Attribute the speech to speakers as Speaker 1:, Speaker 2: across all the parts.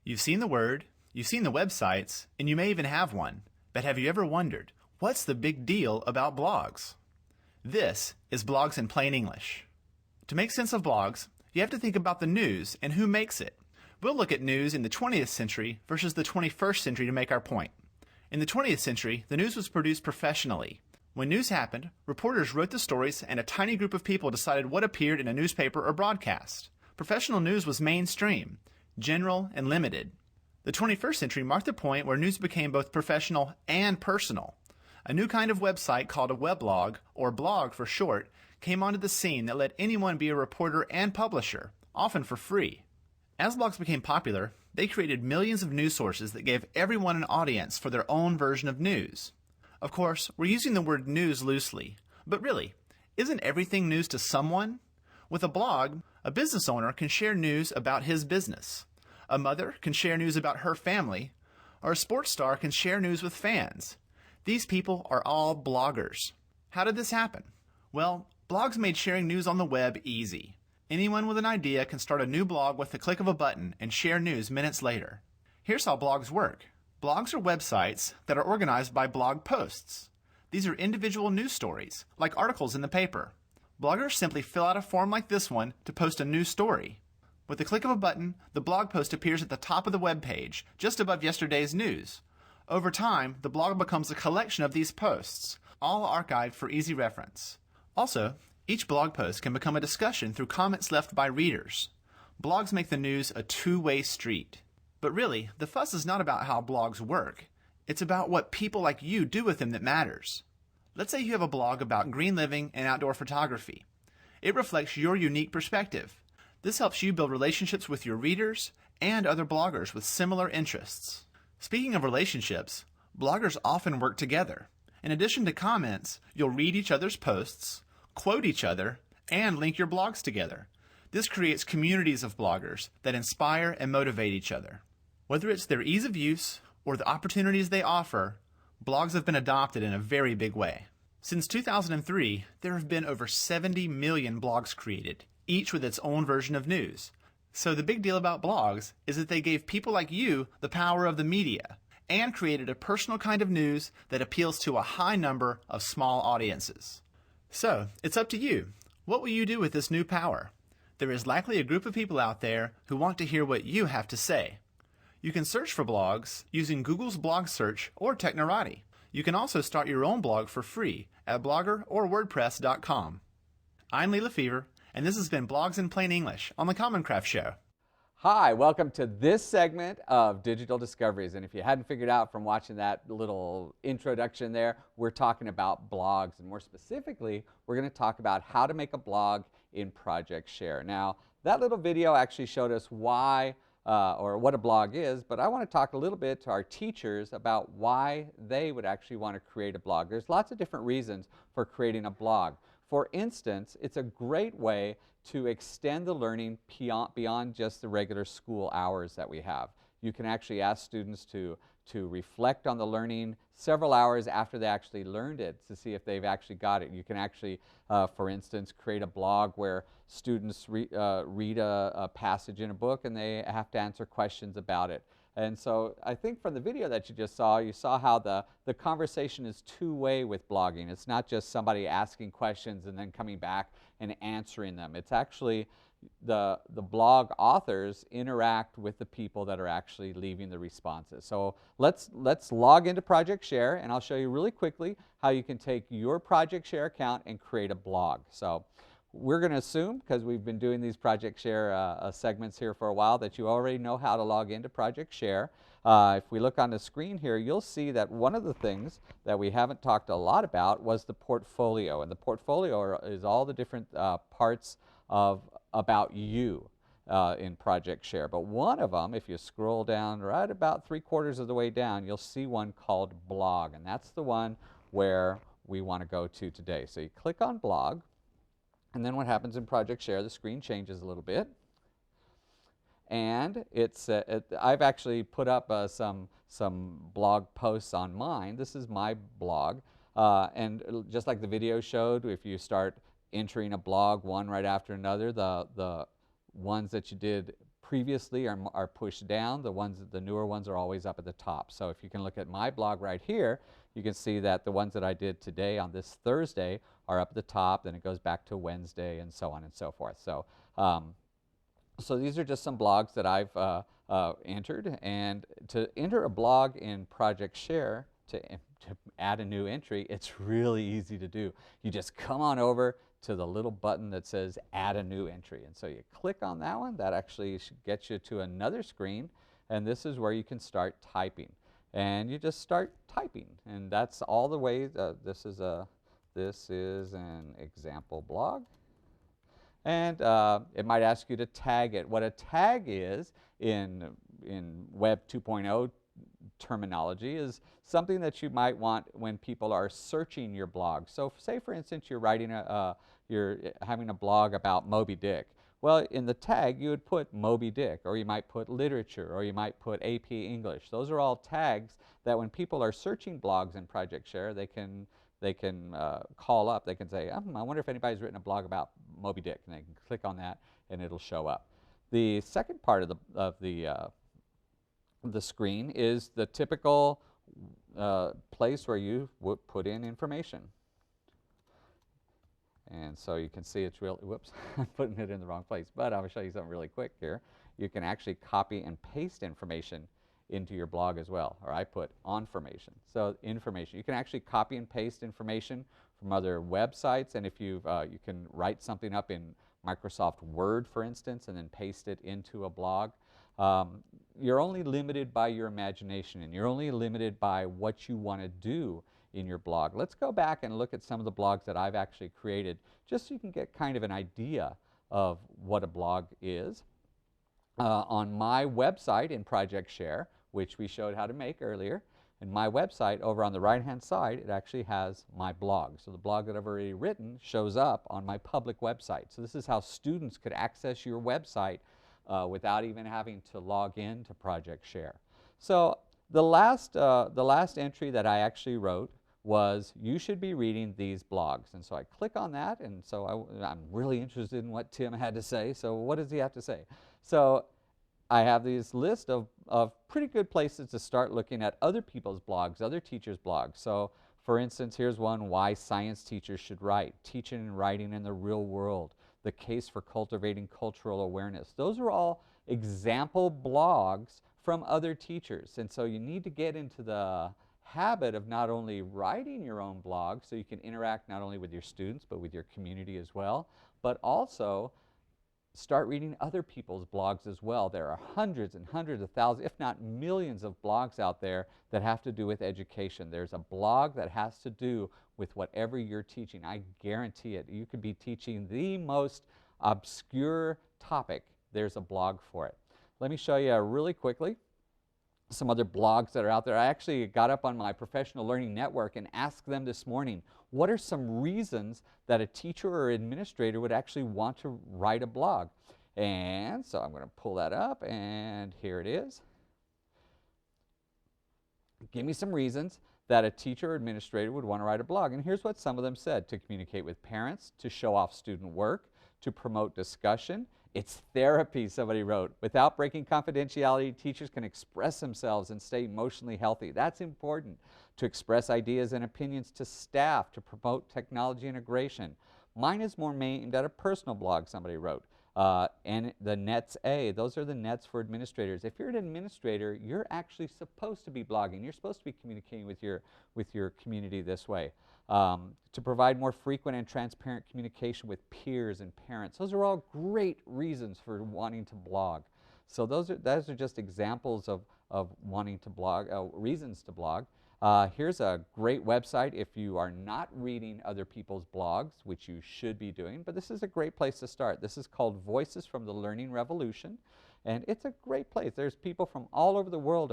Speaker 1: You've seen the word, you've seen the websites, and you may even have one. But have you ever wondered, what's the big deal about blogs? This is Blogs in Plain English. To make sense of blogs, you have to think about the news and who makes it. We'll look at news in the 20th century versus the 21st century to make our point. In the 20th century, the news was produced professionally. When news happened, reporters wrote the stories and a tiny group of people decided what appeared in a newspaper or broadcast. Professional news was mainstream, general, and limited. The 21st century marked the point where news became both professional and personal. A new kind of website called a weblog, or blog for short, came onto the scene that let anyone be a reporter and publisher, often for free. As blogs became popular, they created millions of news sources that gave everyone an audience for their own version of news. Of course, we're using the word news loosely, but really, isn't everything news to someone? With a blog, a business owner can share news about his business. A mother can share news about her family, or a sports star can share news with fans. These people are all bloggers. How did this happen? Well, blogs made sharing news on the web easy. Anyone with an idea can start a new blog with the click of a button and share news minutes later. Here's how blogs work. Blogs are websites that are organized by blog posts. These are individual news stories, like articles in the paper. Bloggers simply fill out a form like this one to post a new story. With the click of a button, the blog post appears at the top of the web page, just above yesterday's news. Over time, the blog becomes a collection of these posts, all archived for easy reference. Also, each blog post can become a discussion through comments left by readers. Blogs make the news a two-way street. But really, the fuss is not about how blogs work. It's about what people like you do with them that matters. Let's say you have a blog about green living and outdoor photography. It reflects your unique perspective. This helps you build relationships with your readers and other bloggers with similar interests. Speaking of relationships, bloggers often work together. In addition to comments, you'll read each other's posts, quote each other, and link your blogs together. This creates communities of bloggers that inspire and motivate each other. Whether it's their ease of use or the opportunities they offer, blogs have been adopted in a very big way. Since 2003, there have been over 70 million blogs created, each with its own version of news. So the big deal about blogs is that they gave people like you the power of the media and created a personal kind of news that appeals to a high number of small audiences. So, it's up to you. What will you do with this new power? There is likely a group of people out there who want to hear what you have to say. You can search for blogs using Google's blog search or Technorati. You can also start your own blog for free at Blogger or WordPress.com. I'm Lee Lefevre, and this has been Blogs in Plain English on the Common Craft Show.
Speaker 2: Hi, welcome to this segment of Digital Discoveries. And if you hadn't figured out from watching that little introduction there, we're talking about blogs. And more specifically, we're going to talk about how to make a blog in Project Share. Now, that little video actually showed us why or what a blog is, but I want to talk a little bit to our teachers about why they would actually want to create a blog. There's lots of different reasons for creating a blog. For instance, it's a great way to extend the learning beyond just the regular school hours that we have. You can actually ask students to reflect on the learning several hours after they actually learned it to see if they've actually got it. You can actually, for instance, create a blog where students read a passage in a book and they have to answer questions about it. And so I think from the video that you saw how the conversation is two-way with blogging. It's not just somebody asking questions and then coming back and answering them. It's actually the blog authors interact with the people that are actually leaving the responses. So let's log into Project Share, and I'll show you really quickly how you can take your Project Share account and create a blog. So we're going to assume, because we've been doing these Project Share segments here for a while, that you already know how to log into Project Share. If we look on the screen here, you'll see that one of the things that we haven't talked a lot about was the portfolio. And the portfolio is all the different parts about you in Project Share. But one of them, if you scroll down right about 3/4 of the way down, you'll see one called Blog. And that's the one where we want to go to today. So you click on Blog. And then what happens in Project Share, the screen changes a little bit. And I've actually put up some blog posts on mine. This is my blog. And just like the video showed, if you start entering a blog one right after another, the ones that you did previously are pushed down. The newer ones are always up at the top. So if you can look at my blog right here, you can see that the ones that I did today on this Thursday are up at the top, then it goes back to Wednesday, and so on and so forth. So, so these are just some blogs that I've entered, and to enter a blog in Project Share, to add a new entry, it's really easy to do. You just come on over to the little button that says add a new entry, and so you click on that one. That actually gets you to another screen, and this is where you can start typing, and you just start typing, and that's all the way. This is an example blog, and it might ask you to tag it. What a tag is in Web 2.0 terminology is something that you might want when people are searching your blog. So say for instance you're writing you're having a blog about Moby Dick. Well, in the tag you would put Moby Dick, or you might put literature, or you might put AP English. Those are all tags that when people are searching blogs in Project Share, they can call up. They can say, I wonder if anybody's written a blog about Moby Dick, and they can click on that and it'll show up. The second part of the screen is the typical place where you would put in information. And so you can see it's really, whoops, I'm putting it in the wrong place, but I'll show you something really quick here. You can actually copy and paste information into your blog as well, or I put onformation. So information, you can actually copy and paste information from other websites, and if you can write something up in Microsoft Word, for instance, and then paste it into a blog. You're only limited by your imagination, and you're only limited by what you want to do in your blog. Let's go back and look at some of the blogs that I've actually created, just so you can get kind of an idea of what a blog is. On my website in Project Share, which we showed how to make earlier, in my website over on the right hand side, it actually has my blog. So the blog that I've already written shows up on my public website. So this is how students could access your website without even having to log in to Project Share. So the last entry that I actually wrote was, you should be reading these blogs. And so I click on that, and so I'm really interested in what Tim had to say. So what does he have to say? So I have this list of pretty good places to start looking at other people's blogs, other teachers' blogs. So for instance, here's one, why science teachers should write, teaching and writing in the real world, the case for cultivating cultural awareness. Those are all example blogs from other teachers. And so you need to get into the habit of not only writing your own blog so you can interact not only with your students but with your community as well, but also start reading other people's blogs as well. There are hundreds and hundreds of thousands, if not millions of blogs out there that have to do with education. There's a blog that has to do with whatever you're teaching. I guarantee it. You could be teaching the most obscure topic. There's a blog for it. Let me show you really quickly some other blogs that are out there. I actually got up on my professional learning network and asked them this morning, what are some reasons that a teacher or administrator would actually want to write a blog? And so I'm going to pull that up, and here it is. Give me some reasons that a teacher or administrator would want to write a blog. And here's what some of them said: to communicate with parents, to show off student work, to promote discussion. It's therapy, somebody wrote. Without breaking confidentiality, teachers can express themselves and stay emotionally healthy. That's important. To express ideas and opinions to staff, to promote technology integration. Mine is more aimed at a personal blog, somebody wrote. And the nets A, those are the nets for administrators. If you're an administrator, you're actually supposed to be blogging. You're supposed to be communicating with your community this way. To provide more frequent and transparent communication with peers and parents. Those are all great reasons for wanting to blog. So those are just examples of wanting to blog, reasons to blog. Here's a great website if you are not reading other people's blogs, which you should be doing, but this is a great place to start. This is called Voices from the Learning Revolution, and it's a great place. There's people from all over the world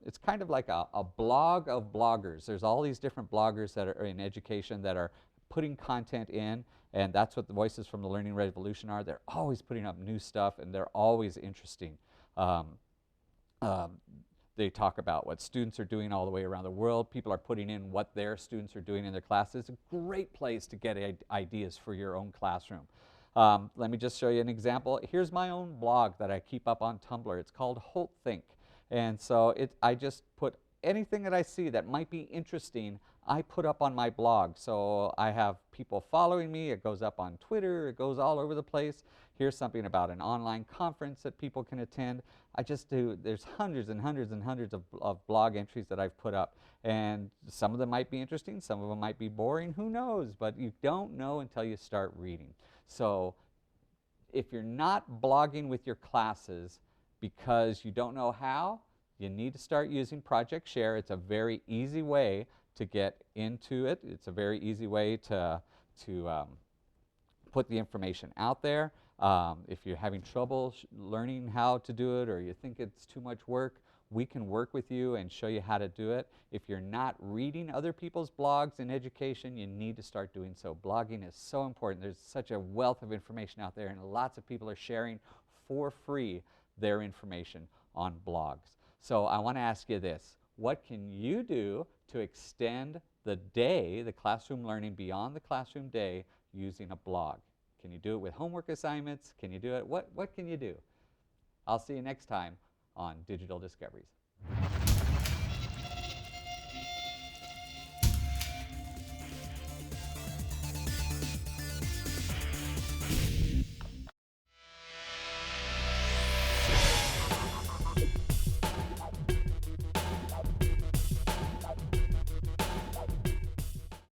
Speaker 2: it's kind of like a blog of bloggers. There's all these different bloggers that are in education that are putting content in, and that's what the Voices from the Learning Revolution are. They're always putting up new stuff, and they're always interesting. They talk about what students are doing all the way around the world. People are putting in what their students are doing in their classes. It's a great place to get ideas for your own classroom. Let me just show you an example. Here's my own blog that I keep up on Tumblr. It's called Holt Think. And so I just put anything that I see that might be interesting, I put up on my blog. So I have people following me. It goes up on Twitter. It goes all over the place. Here's something about an online conference that people can attend. There's hundreds and hundreds and hundreds of blog entries that I've put up. And some of them might be interesting. Some of them might be boring. Who knows? But you don't know until you start reading. So if you're not blogging with your classes because you don't know how, you need to start using Project Share. It's a very easy way to get into it. It's a very easy way to put the information out there. If you're having trouble learning how to do it, or you think it's too much work, we can work with you and show you how to do it. If you're not reading other people's blogs in education, you need to start doing so. Blogging is so important. There's such a wealth of information out there, and lots of people are sharing for free their information on blogs. So I want to ask you this. What can you do to extend the day, the classroom learning beyond the classroom day, using a blog? Can you do it with homework assignments? Can you do it? What can you do? I'll see you next time on Digital Discoveries.